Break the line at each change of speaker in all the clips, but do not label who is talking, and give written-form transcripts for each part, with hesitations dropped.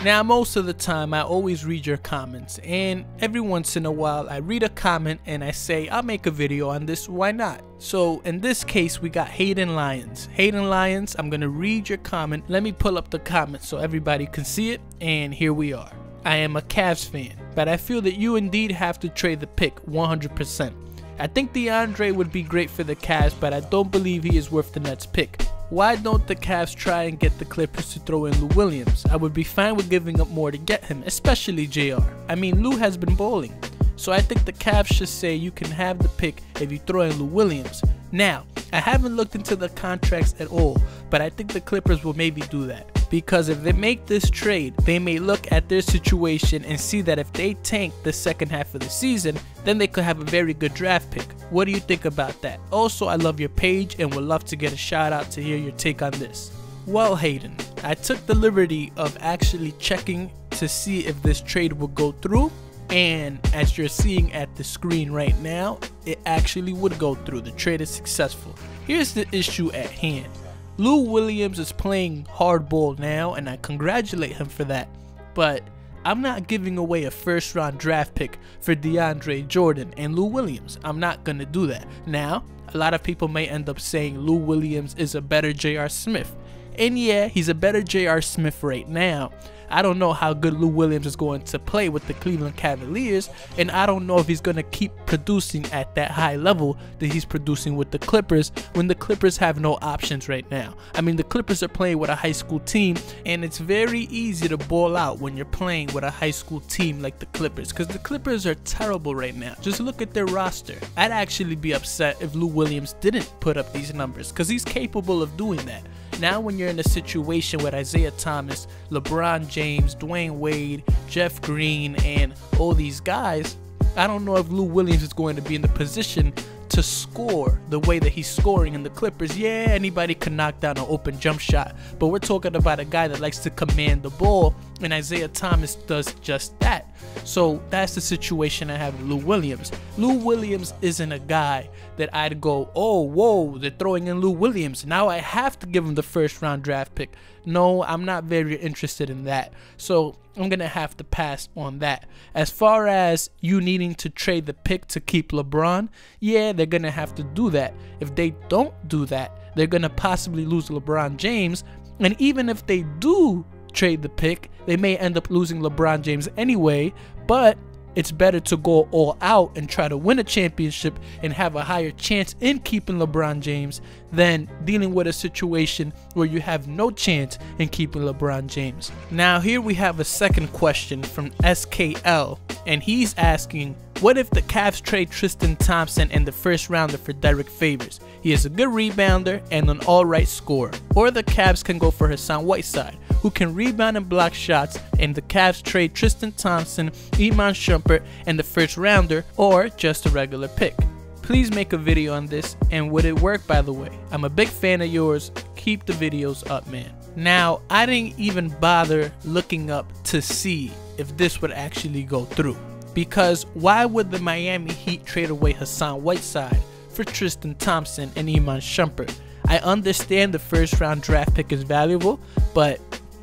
Now, most of the time, I always read your comments, and every once in a while, I read a comment and I say, I'll make a video on this, why not? So, in this case, we got Hayden Lyons. Hayden Lyons, I'm gonna read your comment. Let me pull up the comment so everybody can see it, and here we are. I am a Cavs fan, but I feel that you indeed have to trade the pick 100%. I think DeAndre would be great for the Cavs, but I don't believe he is worth the Nets pick. Why don't the Cavs try and get the Clippers to throw in Lou Williams? I would be fine with giving up more to get him, especially JR. I mean, Lou has been balling. So I think the Cavs should say you can have the pick if you throw in Lou Williams. Now, I haven't looked into the contracts at all, but I think the Clippers will maybe do that. Because if they make this trade, they may look at their situation and see that if they tank the second half of the season, then they could have a very good draft pick. What do you think about that? Also, I love your page and would love to get a shout out to hear your take on this. Well, Hayden, I took the liberty of actually checking to see if this trade will go through. And as you're seeing at the screen right now, it actually would go through. The trade is successful. Here's the issue at hand. Lou Williams is playing hardball now, and I congratulate him for that. But I'm not giving away a first-round draft pick for DeAndre Jordan and Lou Williams. I'm not going to do that. Now, a lot of people may end up saying Lou Williams is a better J.R. Smith. And yeah, he's a better J.R. Smith right now. I don't know how good Lou Williams is going to play with the Cleveland Cavaliers, and I don't know if he's going to keep producing at that high level that he's producing with the Clippers when the Clippers have no options right now. I mean, the Clippers are playing with a high school team, and it's very easy to ball out when you're playing with a high school team like the Clippers, because the Clippers are terrible right now. Just look at their roster. I'd actually be upset if Lou Williams didn't put up these numbers, because he's capable of doing that. Now when you're in a situation with Isaiah Thomas, LeBron James, Dwayne Wade, Jeff Green, and all these guys, I don't know if Lou Williams is going to be in the position to score the way that he's scoring in the Clippers. Yeah, anybody can knock down an open jump shot, but we're talking about a guy that likes to command the ball, and Isaiah Thomas does just that. So that's the situation I have with Lou Williams. Lou Williams isn't a guy that I'd go, oh, whoa, they're throwing in Lou Williams, now I have to give him the first round draft pick. No, I'm not very interested in that. So I'm going to have to pass on that. As far as you needing to trade the pick to keep LeBron, yeah, they're going to have to do that. If they don't do that, they're going to possibly lose LeBron James. And even if they do trade the pick, they may end up losing LeBron James anyway, but it's better to go all out and try to win a championship and have a higher chance in keeping LeBron James than dealing with a situation where you have no chance in keeping LeBron James. Now here we have a second question from SKL, and he's asking, what if the Cavs trade Tristan Thompson and the first rounder for Derek Favors? He is a good rebounder and an alright scorer. Or the Cavs can go for Hassan Whiteside, who can rebound and block shots, and the Cavs trade Tristan Thompson, Iman Shumpert, and the first rounder, or just a regular pick. Please make a video on this, and would it work, by the way? I'm a big fan of yours. Keep the videos up, man. Now, I didn't even bother looking up to see if this would actually go through. Because why would the Miami Heat trade away Hassan Whiteside for Tristan Thompson and Iman Shumpert? I understand the first round draft pick is valuable, but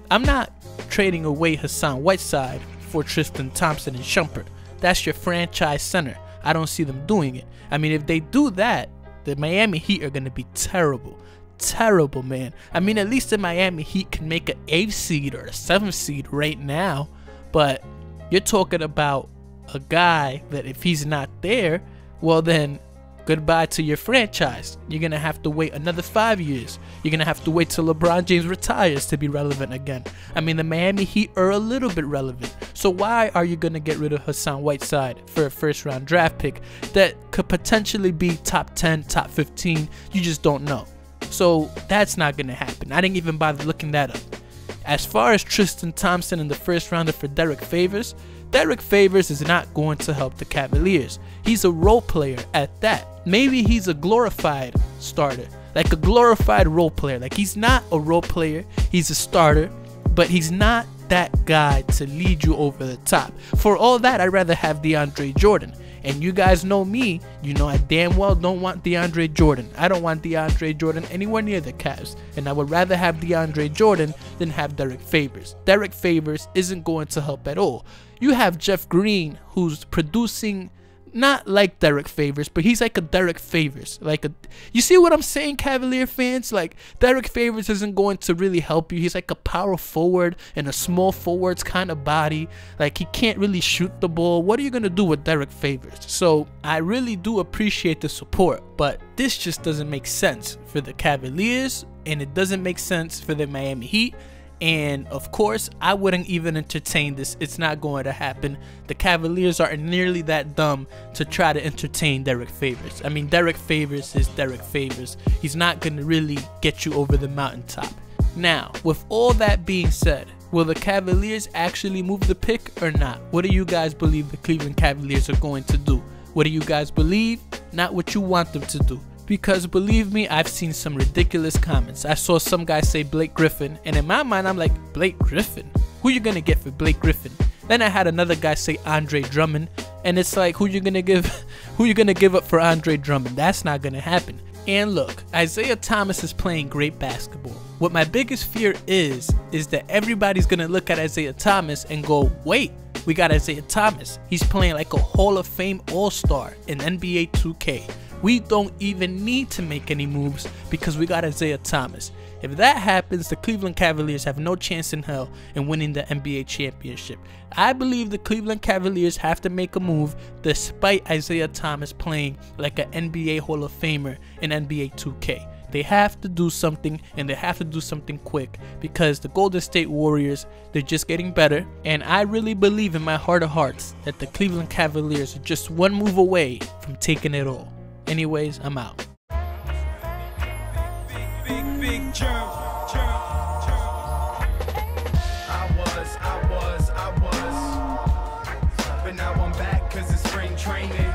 I'm not trading away Hassan Whiteside for Tristan Thompson and Shumpert. That's your franchise center. I don't see them doing it. I mean, if they do that, the Miami Heat are going to be terrible. Terrible, man. I mean, at least the Miami Heat can make an 8th seed or a 7th seed right now. But you're talking about a guy that if he's not there, well then, goodbye to your franchise. You're going to have to wait another 5 years. You're going to have to wait till LeBron James retires to be relevant again. I mean, the Miami Heat are a little bit relevant. So why are you going to get rid of Hassan Whiteside for a first round draft pick that could potentially be top 10, top 15? You just don't know. So that's not going to happen. I didn't even bother looking that up. As far as Tristan Thompson in the first rounder for Derek Favors is not going to help the Cavaliers. He's a role player at that. Maybe he's a glorified starter, like a glorified role player. Like, he's not a role player, he's a starter, but he's not that guy to lead you over the top. For all that, I'd rather have DeAndre Jordan. And you guys know me, you know I damn well don't want DeAndre Jordan. I don't want DeAndre Jordan anywhere near the Cavs. And I would rather have DeAndre Jordan than have Derek Favors. Derek Favors isn't going to help at all. You have Jeff Green, who's producing not like Derek Favors, but he's like a Derek Favors. You see what I'm saying, Cavalier fans? Like, Derek Favors isn't going to really help you. He's like a power forward and a small forwards kind of body. Like, he can't really shoot the ball. What are you going to do with Derek Favors? So I really do appreciate the support, but this just doesn't make sense for the Cavaliers, and it doesn't make sense for the Miami Heat. And of course, I wouldn't even entertain this. It's not going to happen. The Cavaliers aren't nearly that dumb to try to entertain Derek Favors. I mean, Derek Favors is Derek Favors. He's not going to really get you over the mountaintop. Now, with all that being said, will the Cavaliers actually move the pick or not? What do you guys believe the Cleveland Cavaliers are going to do? What do you guys believe? Not what you want them to do. Because believe me, I've seen some ridiculous comments. I saw some guy say Blake Griffin, and in my mind I'm like, Blake Griffin? Who you gonna get for Blake Griffin? Then I had another guy say Andre Drummond, and it's like, who you gonna give up for Andre Drummond? That's not gonna happen. And look, Isaiah Thomas is playing great basketball. What my biggest fear is that everybody's gonna look at Isaiah Thomas and go, wait, we got Isaiah Thomas. He's playing like a Hall of Fame All-Star in NBA 2K. We don't even need to make any moves because we got Isaiah Thomas. If that happens, the Cleveland Cavaliers have no chance in hell in winning the NBA championship. I believe the Cleveland Cavaliers have to make a move despite Isaiah Thomas playing like an NBA Hall of Famer in NBA 2K. They have to do something, and they have to do something quick, because the Golden State Warriors, they're just getting better. And I really believe in my heart of hearts that the Cleveland Cavaliers are just one move away from taking it all. Anyways, I'm out. Big germ. I was, but now I'm back 'cause it's spring training.